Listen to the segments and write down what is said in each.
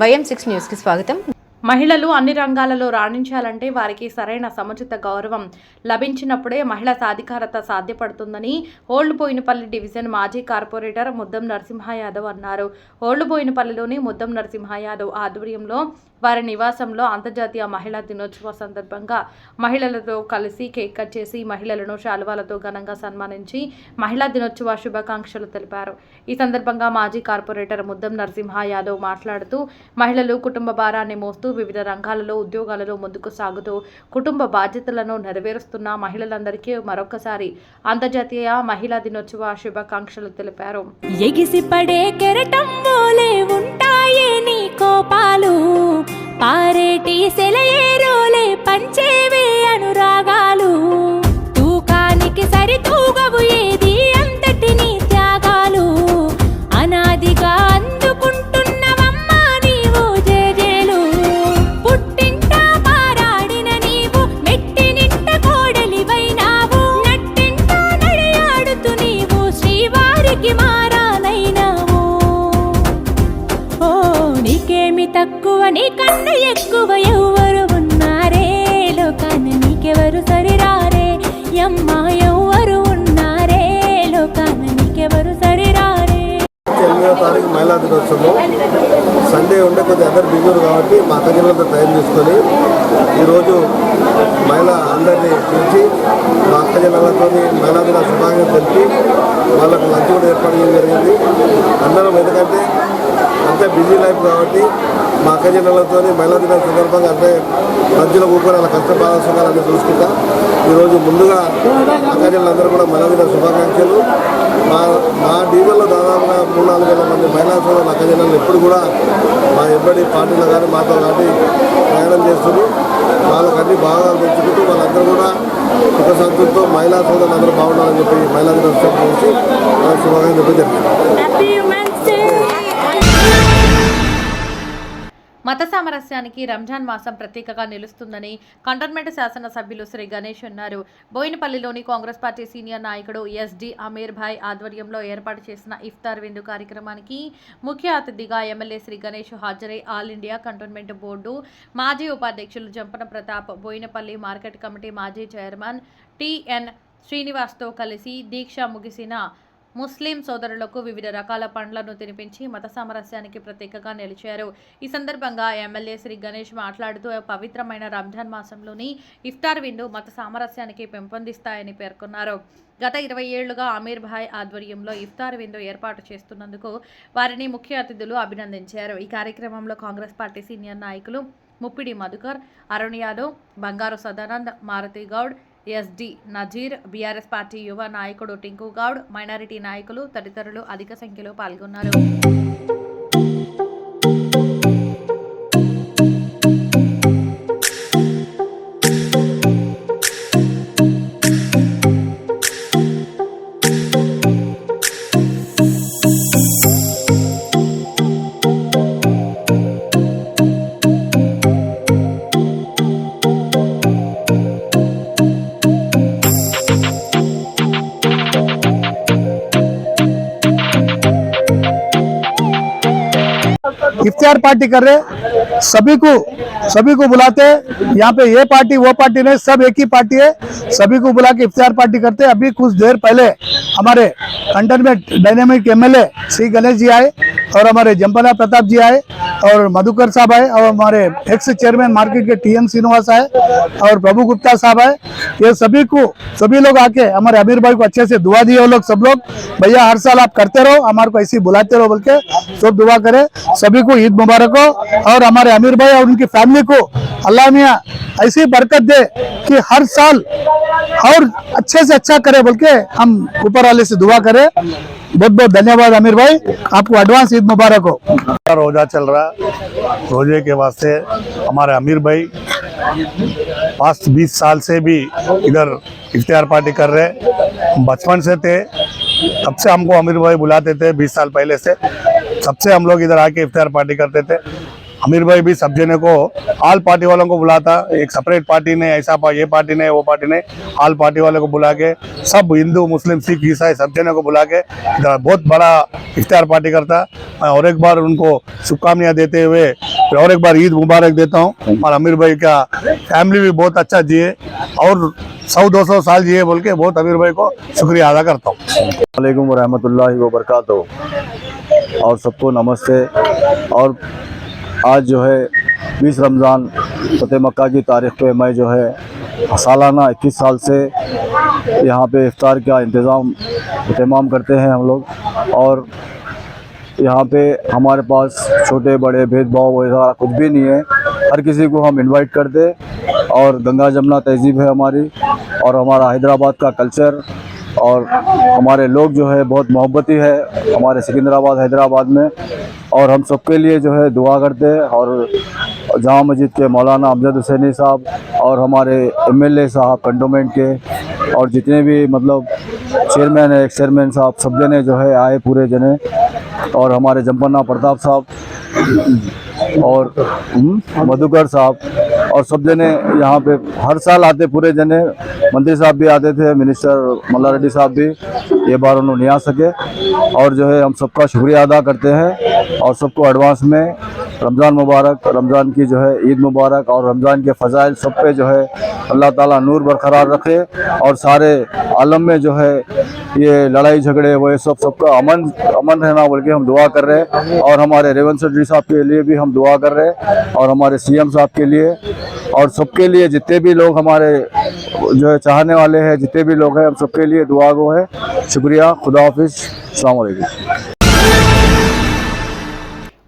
YM6 news కి స్వాగతం. మహిళలు అన్ని రంగాలలో రాణించాలంటే వారికి సరైన సముచిత గౌరవం లభించినప్పుడే మహిళా సాధికారత సాధ్యపడుతుందని ఓల్డ్బోయినపల్లి డివిజన్ మాజీ కార్పొరేటర్ ముద్దం నరసింహ యాదవ్ అన్నారు. ఓల్డ్బోయినపల్లిలోని ముద్దం నరసింహ యాదవ్ ఆధ్వర్యంలో వారి నివాసంలో అంతర్జాతీయ మహిళా దినోత్సవ సందర్భంగా మహిళలతో కలిసి కేక్ కట్ చేసి మహిళలను శాలువాలతో ఘనంగా సన్మానించి మహిళా దినోత్సవ శుభాకాంక్షలు తెలిపారు. ఈ సందర్భంగా మాజీ కార్పొరేటర్ ముద్దం నరసింహ యాదవ్ మాట్లాడుతూ మహిళలు కుటుంబ భారాన్ని మోస్తూ వివిధ రంగాలలో ఉద్యోగాలలో ముందుకు సాగుతూ కుటుంబ బాధ్యతలను నెరవేరుస్తున్న మహిళలందరికీ మరొకసారి అంతర్జాతీయ మహిళా దినోత్సవ శుభాకాంక్షలు తెలిపారు. ఎగిసిపడే కెరటంబోలే ఉంటాయే నీ కోపాలు, పారేటి సెలయేరోలే పంచేవే అనురాగాలు, తూకానికి సరితూగవు ఏది అంతటి నీ త్యాగాలు, అనాదిగా అందుకుంటున్నవమ్మా నీవు జేజేలు, పుట్టింట పారాడిన నీవు మెట్టినింట కోడలివైనావు, నట్టింట నడియాడుతూ నీవు శ్రీవారికి మారాలైనావు. ఓ నీకేమి తక్కువ నీకన్నా ఎక్కువ ఎవరు ఉన్నారే, లోకాన నీకెవరు సరిరారే, యమ్మా ఎవరు ఉన్నారే, లోకాన నీకెవరు సరిరారే. 8వ తారీఖు మహిళా దినోత్సవం సండే ఉండే కొద్దిగా అందరు బిజీలు కాబట్టి మా అక్క జిల్లాతో టైం తీసుకొని ఈరోజు మహిళా అందరినీ పిలిచి మా అక్క జిల్లాలతో మహిళా దిన శుభాకాంక్షలు తెలిపి వాళ్ళకు లంచ్ కూడా ఏర్పాటు చేయడం జరిగింది. అందరం ఎందుకంటే అంతే బిజీ లైఫ్ కాబట్టి మా అక్క జిల్లాలతో మహిళా దిన సందర్భంగా అంటే లంచ్లో కూర్చొని వాళ్ళ కష్ట బాధ సుఖాలన్నీ చూసుకుంటా ఈరోజు ముందుగా అక్క జిల్లాలందరూ కూడా మహిళా దిన శుభాకాంక్షలు. మా డివిజన్లో దాదాపుగా 3-4 వేల మంది మహిళా సోదరులు అక్క జిల్లాలో ఎప్పుడు కూడా మా ఎంబడి పార్టీలో కానీ మాతో కానీ ప్రయాణం చేస్తున్నారు. వాళ్ళకన్నీ భాగాలు తెచ్చుకుంటూ వాళ్ళందరూ కూడా సుఖ సంతృప్తితో మహిళా సోదరులు అందరూ బాగుండాలని చెప్పి మహిళా దినోత్సవం చేసి శుభాకాంక్షలు చెప్పి జరిగింది. మత సామరస్యానికి రంజాన్ మాసం ప్రత్యేకగా నిలుస్తుందని కంటోన్మెంట్ శాసనసభ్యులు శ్రీ గణేష్ అన్నారు. బోయినపల్లిలోని కాంగ్రెస్ పార్టీ సీనియర్ నాయకుడు ఎస్డి అమీర్ భాయ్ ఆధ్వర్యంలో ఏర్పాటు చేసిన ఇఫ్తార్ విందు కార్యక్రమానికి ముఖ్య అతిథిగా ఎమ్మెల్యే శ్రీ గణేష్ హాజరై ఆల్ ఇండియా కంటోన్మెంట్ బోర్డు మాజీ ఉపాధ్యక్షులు జంపన ప్రతాప్, బోయినపల్లి మార్కెట్ కమిటీ మాజీ చైర్మన్ టిఎన్ శ్రీనివాస్తో కలిసి దీక్ష ముగిసిన ముస్లిం సోదరులకు వివిధ రకాల పండ్లను తినిపించి మత సామరస్యానికి ప్రత్యేకంగా నిలిచారు. ఈ సందర్భంగా ఎమ్మెల్యే శ్రీ గణేష్ మాట్లాడుతూ పవిత్రమైన రంజాన్ మాసంలోని ఇఫ్తార్ విందు మత సామరస్యానికి పెంపొందిస్తాయని పేర్కొన్నారు. గత 20 ఏళ్లుగా అమీర్ భాయ్ ఆధ్వర్యంలో ఇఫ్తార్ విందు ఏర్పాటు చేస్తున్నందుకు వారిని ముఖ్య అతిథులు అభినందించారు. ఈ కార్యక్రమంలో కాంగ్రెస్ పార్టీ సీనియర్ నాయకులు Muppidi Madhukar, Arun Yadav, Bangaru Sadanand, Maruthi Goud, SD Nazeer, BRS party యువ నాయకుడు టింకు గౌడ్, మైనారిటీ నాయకులు తదితరులు అధిక సంఖ్యలో పాల్గొన్నారు. इफ्तार पार्टी कर रहे, सभी को बुलाते। यहाँ पे ये पार्टी वो पार्टी नहीं, सब एक ही पार्टी है। सभी को बुला के इफ्तार पार्टी करते। अभी कुछ देर पहले हमारे cantonment dynamic MLA Shri Ganesh ji आए और हमारे जंपना प्रताप जी आए और मधुकर साहब आए और हमारे एक्स चेयरमैन मार्केट के टीएन श्रीनिवास आए और प्रभु गुप्ता साहब आए। ये सभी लोग आके हमारे अमीर भाई को अच्छे से दुआ दिए। वो लोग सब लोग भैया हर साल आप करते रहो, हमारे को ऐसे बुलाते रहो बोल के सब दुआ करे। सभी को ईद मुबारक हो और हमारे अमीर भाई और उनकी फैमिली को अल्लाह मियां ऐसी बरकत दे कि हर साल और अच्छे से अच्छा करे बोल के हम ऊपर वाले से दुआ करें। बहुत बहुत धन्यवाद अमीर भाई, आपको एडवांस ईद मुबारक हो। रोजा चल रहा, रोजे के वास्ते हमारे अमीर भाई पास्ट 20 साल से भी इधर इफ्तार पार्टी कर रहे। बचपन से थे तब से हमको अमीर भाई बुलाते थे, 20 साल पहले से सबसे हम लोग इधर आके इफ्तार पार्टी करते थे। अमीर भाई भी सब जने को ऑल पार्टी वालों को बुलाता, एक सेपरेट पार्टी ने ऐसा ये पार्टी ने वो पार्टी ने ऑल पार्टी वाले को बुला के सब हिंदू मुस्लिम सिख ईसाई सब जने को बुला के बहुत बड़ा इफ्तार पार्टी करता। मैं और एक बार उनको शुभकामनाएं देते हुए और एक बार ईद मुबारक देता हूँ। और अमीर भाई का फैमिली भी बहुत अच्छा जिए और 100-200 साल जिए बोल के बहुत अमीर भाई को शुक्रिया अदा करता हूँ। वालेकुम रहमतुल्लाहि व बरकातहू और सबको नमस्ते। और आज जो है 20 रमज़ान फ़तेह मक्का की तारीख़ पे मैं जो है सालाना 21 साल से यहाँ पे इफ्तार का इंतज़ाम करते हैं हम लोग। और यहाँ पे हमारे पास छोटे बड़े भेदभाव वगैरह कुछ भी नहीं है, हर किसी को हम इनवाइट करते। और गंगा जमुना तहजीब है हमारी, और हमारा हैदराबाद का कल्चर, और हमारे लोग जो है बहुत मोहब्बती है हमारे सिकंदराबाद हैदराबाद में। और हम सबके लिए जो है दुआ करते हैं। और जामा मस्जिद के मौलाना अमजद हुसैनी साहब और हमारे MLA साहब कंटोनमेंट के और जितने भी मतलब चेयरमैन है, एक्स चेयरमैन साहब सब जने जो है आए पूरे जने। और हमारे जम्पन्ना प्रताप साहब और मधुकर साहब और सब जने यहाँ पे हर साल आते पूरे जने। मंत्री साहब भी आते थे, मिनिस्टर मल्ला रेड्डी साहब भी, ये बार उन्होंने नहीं आ सके। और जो है हम सबका शुक्रिया अदा करते हैं और सबको एडवांस में रमज़ान मुबारक, रमज़ान की जो है ईद मुबारक और रमज़ान के फ़ज़ाइल सब पे जो है अल्लाह ताला नूर बरकरार रखे। और सारे आलम में जो है ये लड़ाई झगड़े वो सब सबका अमन रहना बोल के हम दुआ कर रहे हैं। और हमारे रेवंत रेड्डी साहब के लिए भी हम दुआ कर रहे हैं और हमारे CM साहब के लिए और सबके लिए जितने भी लोग हमारे जो है चाहने वाले हैं, जितने भी लोग हैं, हम सबके लिए दुआ गो है। शुक्रिया, खुदा हाफिज़, अस्सलाम वालेकुम।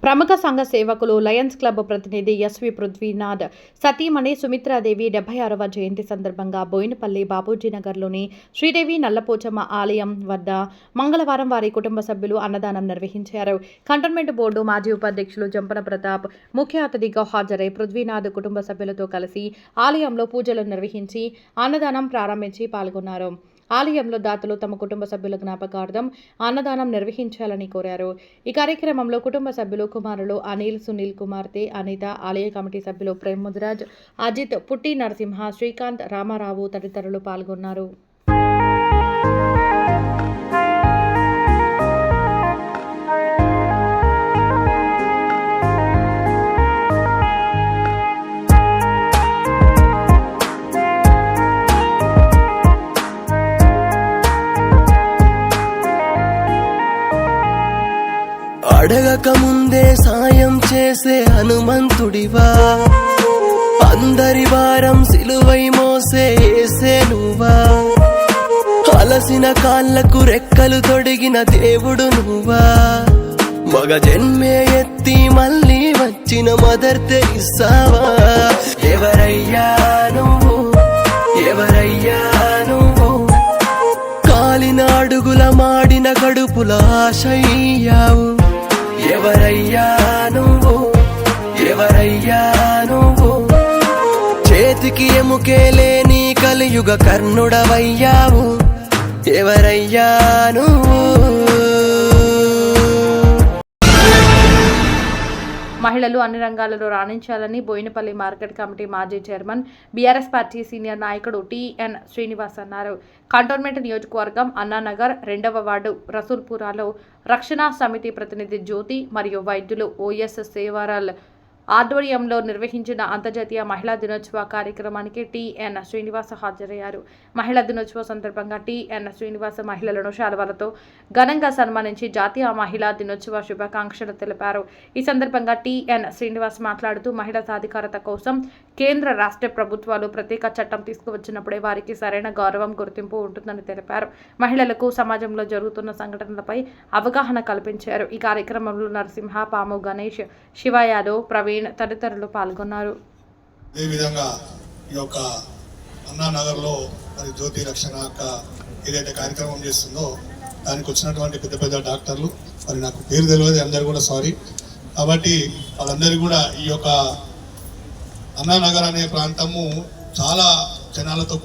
ప్రముఖ సంఘ సేవకులు లయన్స్ క్లబ్ ప్రతినిధి ఎస్వి పృథ్వీనాథ్ సతీమణి సుమిత్రాదేవి 76వ జయంతి సందర్భంగా బోయినపల్లి బాపూజీనగర్లోని శ్రీదేవి నల్లపోచమ్మ ఆలయం వద్ద మంగళవారం వారి కుటుంబ సభ్యులు అన్నదానం నిర్వహించారు. కంటోన్మెంట్ బోర్డు మాజీ ఉపాధ్యక్షులు జంపన ప్రతాప్ ముఖ్య అతిథిగా హాజరై పృథ్వీనాథ్ కుటుంబ సభ్యులతో కలిసి ఆలయంలో పూజలు నిర్వహించి అన్నదానం ప్రారంభించి పాల్గొన్నారు. ఆలయంలో దాతలు తమ కుటుంబ సభ్యుల జ్ఞాపకార్థం అన్నదానం నిర్వహించాలని కోరారు. ఈ కార్యక్రమంలో కుటుంబ సభ్యులు కుమారులు అనిల్, సునీల్, కుమార్తె అనిత, ఆలయ కమిటీ సభ్యులు ప్రేమ్ ముదిరాజ్, అజిత్, పుట్టి నరసింహ, శ్రీకాంత్, రామారావు తదితరులు పాల్గొన్నారు. అడగక ముందే సాయం చేసే హనుమంతుడివా, అందరి వారం సిలువై మోసే యేసే నువ్వా, అలసిన కాళ్ళకు రెక్కలు తొడిగిన దేవుడు నువ్వా, మగ జన్మే ఎత్తి మళ్ళీ వచ్చిన మదర్ తెరిసావా. ఎవరయ్యా నువ్వు, ఎవరయ్యా నువ్వు, కాలిన అడుగుల మాడిన కడుపుల ఆశయ్యావు. ఎవరయ్యా నువ్వు, ఎవరయ్యా నువ్వు, చేతికి ఎముకే లేని కలియుగ కర్ణుడవయ్యావు. ఎవరయ్యా నువ్వు. మహిళలు అన్ని రంగాలలో రాణించాలని బోయినపల్లి మార్కెట్ కమిటీ మాజీ చైర్మన్ బీఆర్ఎస్ పార్టీ సీనియర్ నాయకుడు టిఎన్ శ్రీనివాస్ అన్నారు. కంటోన్మెంట్ నియోజకవర్గం అన్నానగర్ 2వ వార్డు రసూల్పురాలో రక్షణ సమితి ప్రతినిధి జ్యోతి మరియు వైద్యులు ఓఎస్ సేవారాల్ ఆధ్వర్యంలో నిర్వహించిన అంతర్జాతీయ మహిళా దినోత్సవ కార్యక్రమానికి టిఎన్ శ్రీనివాస్ హాజరయ్యారు. మహిళా దినోత్సవ సందర్భంగా టిఎన్ శ్రీనివాస్ మహిళలను శాలువాలతో ఘనంగా సన్మానించి జాతీయ మహిళా దినోత్సవ శుభాకాంక్షలు తెలిపారు. ఈ సందర్భంగా టిఎన్ శ్రీనివాస్ మాట్లాడుతూ మహిళా సాధికారత కోసం కేంద్ర రాష్ట్ర ప్రభుత్వాలు ప్రత్యేక చట్టం తీసుకువచ్చినప్పుడే వారికి సరైన గౌరవం, గుర్తింపు ఉంటుందని తెలిపారు. మహిళలకు సమాజంలో జరుగుతున్న సంఘటనలపై అవగాహన కల్పించారు. ఈ కార్యక్రమంలో నరసింహ, పాము గణేష్, శివ యాదవ్, ప్రవీణ్ తదితరులు పాల్గొన్నారు. అదేవిధంగా ఈ యొక్క అన్నానగర్లో మరి జ్యోతి రక్షణ ఏదైతే కార్యక్రమం చేస్తుందో దానికి వచ్చినటువంటి పెద్ద పెద్ద డాక్టర్లు, మరి నాకు పేరు తెలియదు, అందరు కూడా సారీ. కాబట్టి వాళ్ళందరికీ కూడా ఈ యొక్క అన్నానగర్ అనే ప్రాంతము చాలా జనాలతో